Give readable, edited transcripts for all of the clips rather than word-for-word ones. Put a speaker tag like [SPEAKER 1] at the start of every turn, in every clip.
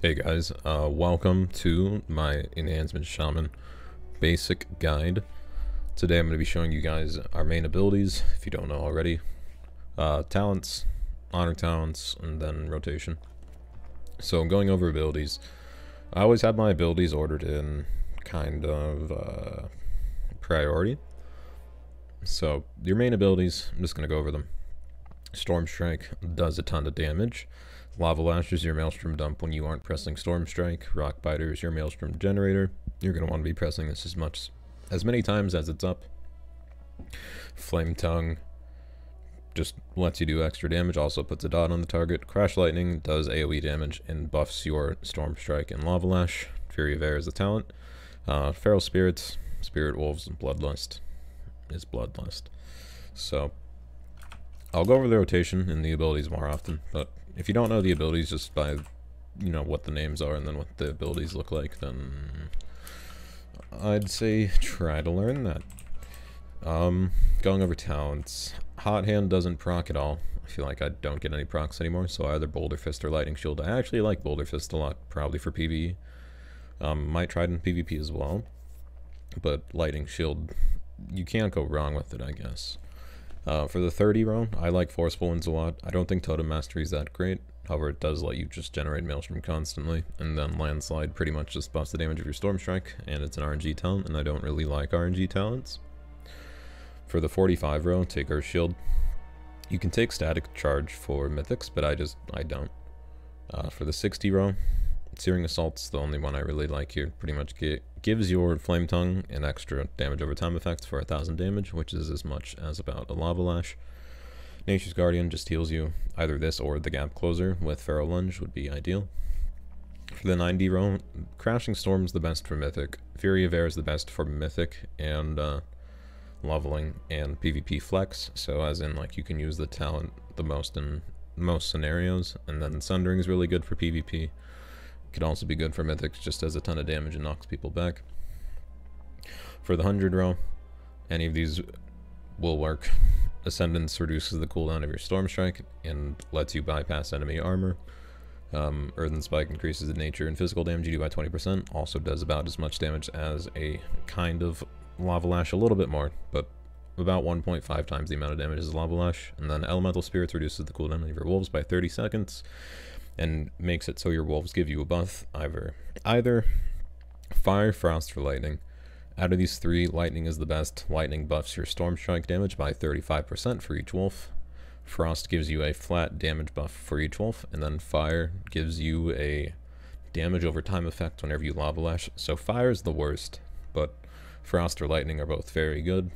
[SPEAKER 1] Hey guys, welcome to my Enhancement Shaman basic guide. Today I'm going to be showing you guys our main abilities, if you don't know already. Talents, honor talents, and then rotation. So going over abilities, I always have my abilities ordered in kind of priority. So your main abilities, I'm just going to go over them. Storm Strike does a ton of damage. Lava Lash is your Maelstrom dump when you aren't pressing Storm Strike. Rock Biter is your Maelstrom generator. You're going to want to be pressing this as many times as it's up. Flame Tongue just lets you do extra damage, also puts a dot on the target. Crash Lightning does AoE damage and buffs your Storm Strike and Lava Lash. Fury of Air is the talent. Feral Spirits, Spirit Wolves, and Bloodlust is Bloodlust. So I'll go over the rotation and the abilities more often, but if you don't know the abilities just by, what the names are and then what the abilities look like, then I'd say try to learn that. Going over talents, Hot Hand doesn't proc at all. I feel like I don't get any procs anymore, so either Boulder Fist or Lightning Shield. I actually like Boulder Fist a lot, probably for PvE. Might try it in PvP as well, but Lightning Shield, you can't go wrong with it, I guess. For the 30 row, I like Forceful Winds a lot. I don't think Totem Mastery is that great. However, it does let you just generate Maelstrom constantly. And then Landslide pretty much just buffs the damage of your Storm Strike, and it's an RNG talent, and I don't really like RNG talents. For the 45 row, take Earth Shield. You can take Static Charge for Mythics, but I don't. For the 60 row, Searing Assault's the only one I really like here. Pretty much gives your Flame Tongue an extra damage over time effect for 1000 damage, which is as much as about a Lava Lash. Nature's Guardian just heals you. Either this or the Gap Closer with Feral Lunge would be ideal. For the 90 row, Crashing Storm's the best for Mythic. Fury of Air is the best for Mythic and leveling and PvP flex. So as in, like, you can use the talent the most in most scenarios. And then Sundering is really good for PvP. Could also be good for Mythics, just does a ton of damage and knocks people back. For the 100 row, any of these will work. Ascendance reduces the cooldown of your Storm Strike and lets you bypass enemy armor. Earthen Spike increases the nature and physical damage you do by 20%. Also does about as much damage as a kind of Lava Lash, a little bit more, but about 1.5 times the amount of damage as Lava Lash. And then Elemental Spirits reduces the cooldown of your wolves by 30 seconds. And makes it so your wolves give you a buff, either Fire, Frost, or Lightning. Out of these three, Lightning is the best. Lightning buffs your Storm Strike damage by 35% for each wolf. Frost gives you a flat damage buff for each wolf, and then Fire gives you a damage over time effect whenever you Lava Lash. So Fire is the worst, but Frost or Lightning are both very good.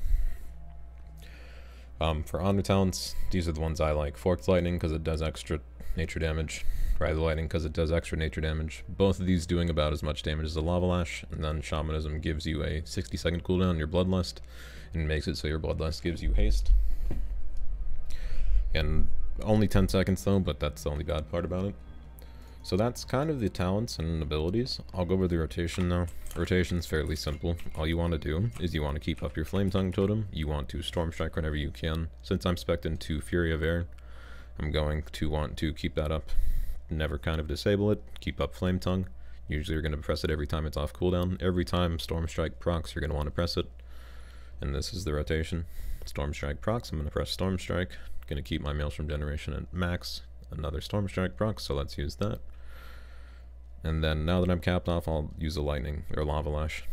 [SPEAKER 1] For honor talents, these are the ones I like. Forked Lightning because it does extra nature damage. Rise Lightning because it does extra nature damage. Both of these doing about as much damage as a Lava Lash, and then Shamanism gives you a 60-second cooldown on your Bloodlust, and makes it so your Bloodlust gives you haste. And only 10 seconds though, but that's the only bad part about it. So that's kind of the talents and abilities. I'll go over the rotation now. Rotation's fairly simple. All you want to do is you want to keep up your Flame Tongue totem. You want to Storm Strike whenever you can. Since I'm spec'd into Fury of Air, I'm going to want to keep that up. Never kind of disable it. Keep up Flame Tongue. Usually you're going to press it every time it's off cooldown. Every time Storm Strike procs, you're going to want to press it. And this is the rotation. Storm Strike procs, I'm going to press Storm Strike. Going to keep my Maelstrom generation at max. Another Storm Strike proc, so let's use that. And then now that I'm capped off, I'll use a Lightning or Lava Lash.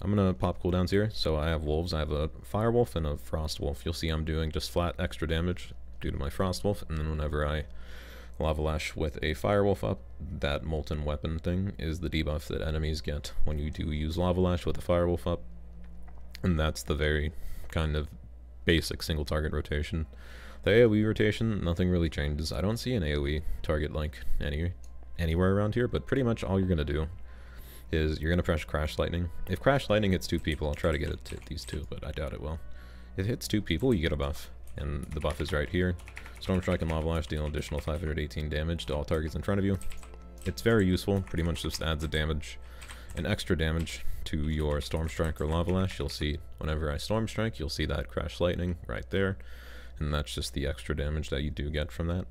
[SPEAKER 1] I'm going to pop cooldowns here. So I have wolves. I have a Fire Wolf and a Frost Wolf. You'll see I'm doing just flat extra damage due to my Frost Wolf, and then whenever I Lava Lash with a Fire Wolf up, that Molten Weapon thing is the debuff that enemies get when you do use Lava Lash with a Fire Wolf up. And that's the very kind of basic single target rotation. The AoE rotation, nothing really changes. I don't see an AoE target like anywhere around here, but pretty much all you're going to do is you're going to press Crash Lightning. If Crash Lightning hits 2 people, I'll try to get it to hit these 2, but I doubt it will. If it hits 2 people, you get a buff, and the buff is right here. Storm Strike and Lava Lash deal an additional 518 damage to all targets in front of you. It's very useful, pretty much just adds a damage, an extra damage to your Storm Strike or Lava Lash. You'll see whenever I Storm Strike, you'll see that Crash Lightning right there, and that's just the extra damage that you do get from that.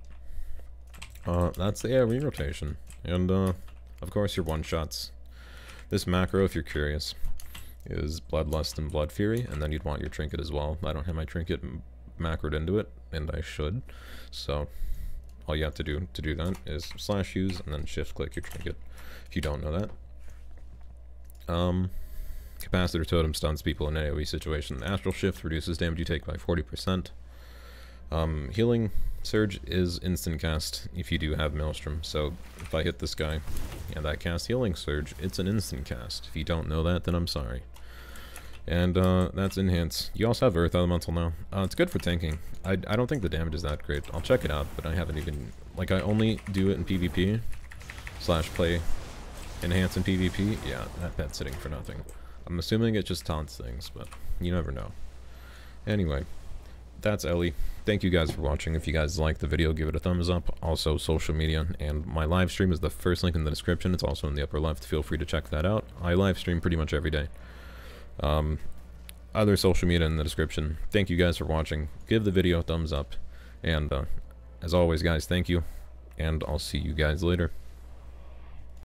[SPEAKER 1] That's the AoE rotation, and Of course, your one-shots. This macro, if you're curious, is Bloodlust and Blood Fury, and then you'd want your Trinket as well. I don't have my Trinket macroed into it, and I should. So all you have to do that is /use and then shift-click your Trinket, if you don't know that. Capacitor Totem stuns people in an AoE situation. Astral Shift reduces damage you take by 40%. Healing Surge is instant cast if you do have Maelstrom, so if I hit this guy and I cast Healing Surge, it's an instant cast. If you don't know that, then I'm sorry. And that's Enhance. You also have Earth Elemental now. It's good for tanking. I don't think the damage is that great. I'll check it out, but I haven't even... Like, I only do it in PvP / play Enhance in PvP. Yeah, that pet's sitting for nothing. I'm assuming it just taunts things, but you never know. Anyway, that's Ellie. Thank you guys for watching. If you guys liked the video, give it a thumbs up. Also, social media and my live stream is the first link in the description. It's also in the upper left. Feel free to check that out. I live stream pretty much every day. Other social media in the description. Thank you guys for watching. Give the video a thumbs up. And as always, guys, thank you. And I'll see you guys later.